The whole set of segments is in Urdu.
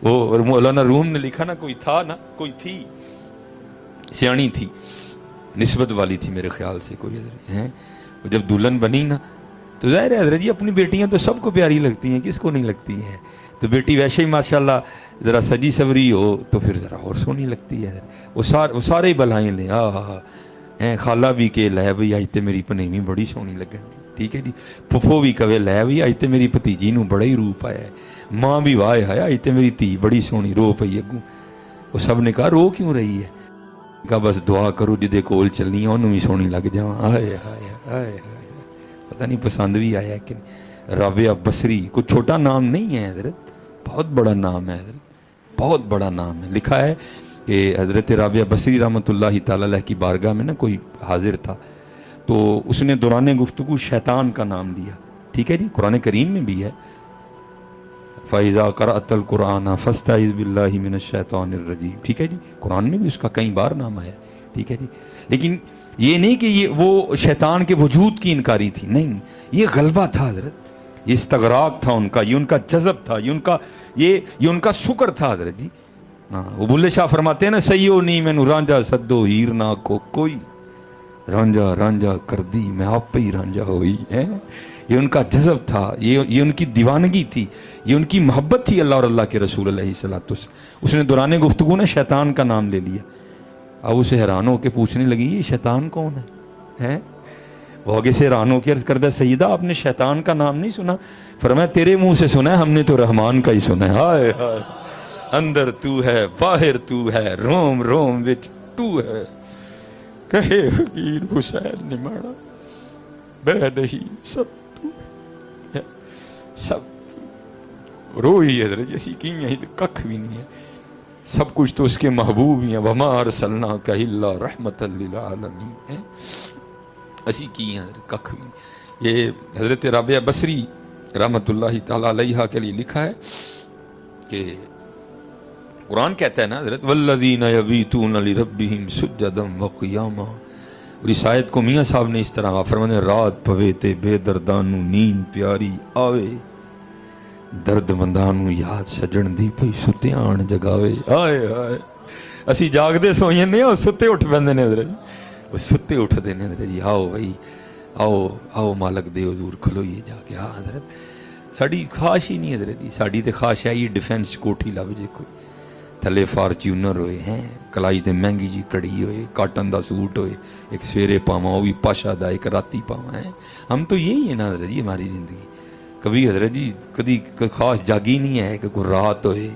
وہ مولانا روم نے لکھا نا، کوئی تھا نا، کوئی تھی سیانی تھی، نسبت والی تھی میرے خیال سے کوئی ہے، جب دلہن بنی نا تو ظاہر ہے حضرت جی اپنی بیٹیاں تو سب کو پیاری لگتی ہیں، کس کو نہیں لگتی ہیں، تو بیٹی ویسے ہی ماشاءاللہ ذرا سجی سوری ہو تو پھر ذرا اور سونی لگتی ہے، وہ سارے بلائیں لیں، خالہ بھی کہ لے بھئی اج تے میری پنیوی بڑی سونی لگن دی، ٹھیک ہے جی، پھپھو بھی کہے لے بھئی اج تے میری بھتیجی نو بڑا ہی روپ آیا ہے، ماں بھی واہ ہائے اج تے میری دھی بڑی سونی رو پئی اگوں، وہ سب نے کہا رو کیوں رہی ہے؟ کہا بس دعا کرو جدے کول چلنی ہے انہوں بھی سونی لگ جاواں، ہائے ہائے ہائے ہائے، پتہ نہیں پسند بھی آیا کہ رابعہ بصری، کوئی چھوٹا نام نہیں ہے حضرت، بہت بڑا نام ہے حضرت، بہت بڑا نام ہے۔ لکھا ہے کہ حضرت رابعہ بصری رحمۃ اللہ تعالی علیہ کی بارگاہ میں نا کوئی حاضر تھا، تو اس نے دوران گفتگو شیطان کا نام لیا، ٹھیک ہے جی، قرآن کریم میں بھی ہے فَإِذَا قَرَأْتَ الْقُرْآنَ فَاسْتَعِذْ بِاللَّهِ مِنَ الشَّيْطَانِ الرَّجِيمِ، ٹھیک ہے جی، قرآن میں بھی اس کا کئی بار نام آیا، ٹھیک ہے جی، لیکن یہ نہیں کہ یہ وہ شیطان کے وجود کی انکاری تھی، نہیں، یہ غلبہ تھا حضرت، یہ استغراق تھا ان کا، یہ ان کا جذب تھا، یہ ان کا شکر تھا حضرت جی۔ ہاں، وہ بلے شاہ فرماتے ہیں نا، سیو نہیں مینو رانجا سدو ہیر نہ کو کوئی، رانجا رانجا کر دی میں آپ ہی رانجا ہوئی ہے، یہ ان کا جذب تھا، یہ ان کی دیوانگی تھی، یہ ان کی محبت تھی اللہ اور اللہ کے رسول علیہ الصلوۃ والسلام۔ اس نے دوران گفتگو نے شیطان کا نام لے لیا، اب اسے حیران ہو کے پوچھنے لگی یہ شیطان کون ہے؟ وہ آگے سے حیران ہو کے عرض کردہ سیدہ آپ نے شیطان کا نام نہیں سنا؟ فرمایا تیرے منہ سے سنا ہے، ہم نے تو رحمان کا ہی سنا ہے، ہائے ہائے، اندر تو ہے باہر تو ہے، روم روم وچ تو ہے، کہے فقیر حسین نے ماڑا بے نہیں سب تو ہے، سب روئی حضرت اسی کی ہیں، ککھ بھی نہیں ہے، سب کچھ تو اس کے محبوب ہی ہیں، وما ارسلناک الا رحمۃ للعالمین ہے، اسی کی ہیں حضرت، ککھ بھی نہیں۔ یہ حضرت رابعہ بصری رحمۃ اللہ تعالی علیہ کے لیے لکھا ہے کہ قرآن کہتا ہے نا حضرت والذین یبیتون لربہم سجدا وقیاما، اور اس آیت کو میاں صاحب نے اس طرح فرمایا رات پوے تے بے دردانو نیند پیاری آوے، درد مندانو یاد سجن دی پئی ستیاں آن جگاوے، آئے آئے، اسی جاگ دے سوئیں نہیں، اور ستے اٹھ بندے نے حضرت، وہ ستے اٹھ دینے حضرت جی، آؤ بھائی آؤ آؤ مالک دے حضور کھلوئیے جا کے، ہاں حضرت ساڑی خواہش ہی نہیں حضرت جی، ساڑی تے خواہش ہے یہ ڈیفینس کوٹھی لب جے کوئی، تھلے فارچیونر ہوئے ہیں، کلائی تے مہنگی جی کڑی ہوئے، کاٹن دا سوٹ ہوئے، ایک سویرے پاواں وہ بھی پاشا دا، ایک راتی پاواں ہے، ہم تو یہی ہے نا حضرت جی ہماری زندگی، کبھی حضرت جی کدی خواہش جاگی نہیں ہے کہ کوئی رات ہوئے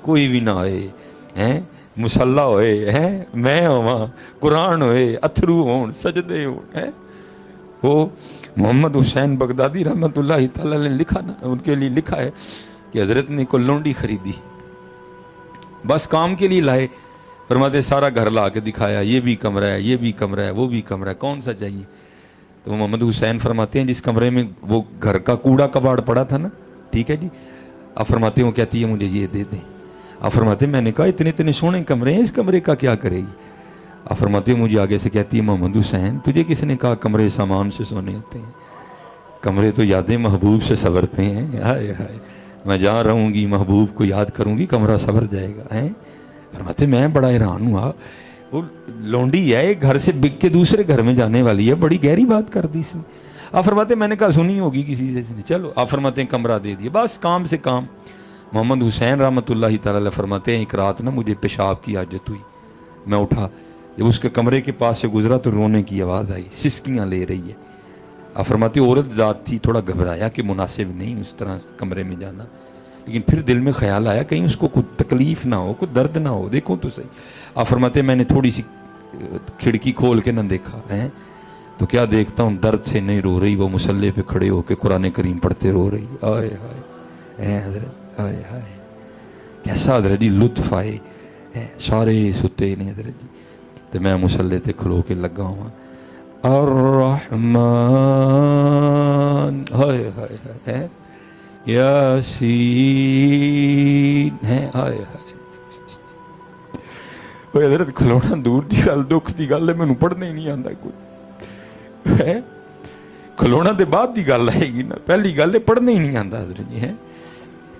کوئی بھی نہ ہوئے ہیں، مسلح ہوئے ہیں، میں ہواں، قرآن ہوئے، اتھرو ہون، سجدے ہون ہیں۔ وہ محمد حسین بغدادی رحمۃ اللہ تعالی نے لکھا نا، ان کے لیے لکھا ہے کہ حضرت نے کوئی لونڈی خریدی، بس کام کے لیے لائے، فرماتے سارا گھر لا کے دکھایا، یہ بھی کمرہ ہے، یہ بھی کمرہ ہے، وہ بھی کمرہ ہے، کون سا چاہیے؟ تو محمد حسین فرماتے ہیں جس کمرے میں وہ گھر کا کوڑا کباڑ پڑا تھا نا، ٹھیک ہے جی، آپ فرماتے ہیں وہ کہتی ہے مجھے یہ دے دیں، آپ فرماتے ہیں میں نے کہا اتنے اتنے سونے کمرے ہیں، اس کمرے کا کیا کرے گی؟ آپ فرماتے ہیں مجھے آگے سے کہتی ہے محمد حسین تجھے کس نے کہا کمرے سامان سے سونے ہوتے ہیں، کمرے تو یادیں محبوب سے سنورتے ہیں، ہائے ہائے، میں جہاں رہوں گی محبوب کو یاد کروں گی کمرہ سنور جائے گا ہیں۔ فرماتے میں بڑا حیران ہوا، وہ لونڈی ہے ایک گھر سے بک کے دوسرے گھر میں جانے والی ہے، بڑی گہری بات کر دی اس نے۔ آپ فرماتے میں نے کہا سنی ہوگی کسی سے اس نے، چلو آپ فرماتے ہیں کمرہ دے دیا، بس کام سے کام۔ محمد حسین رحمۃ اللہ تعالی علیہ فرماتے ہیں ایک رات نا مجھے پیشاب کی حاجت ہوئی، میں اٹھا، جب اس کے کمرے کے پاس سے گزرا تو رونے کی آواز آئی، سسکیاں لے رہی ہے۔ آپ فرماتے عورت ذات تھی، تھوڑا گھبرایا کہ مناسب نہیں اس طرح کمرے میں جانا، لیکن پھر دل میں خیال آیا کہیں اس کو کوئی تکلیف نہ ہو، کوئی درد نہ ہو، دیکھو تو صحیح۔ آپ فرماتے میں نے تھوڑی سی کھڑکی کھول کے نہ دیکھا ہے تو کیا دیکھتا ہوں درد سے نہیں رو رہی، وہ مصلے پہ کھڑے ہو کے قرآن کریم پڑھتے رو رہی، آئے ہائے اے حضرت، آئے ہائے کیسا حضرت جی لطف آئے، سارے ستے نے حضرت جی، تو میں مصلے تے کھلو کے لگا ہوا الرحمن، ہائے ہائے ہائے یاسین ہے، آئے ہائے وہ حضرت کھلونا دور دی گل، دکھ دی گل ہے، مینوں پڑھنا ہی نہیں آندا کوئی ہے، کھلونا دے بعد دی گل آئے گی نا، پہلی گل ہے پڑھنا ہی نہیں آندا حضرت جی ہے۔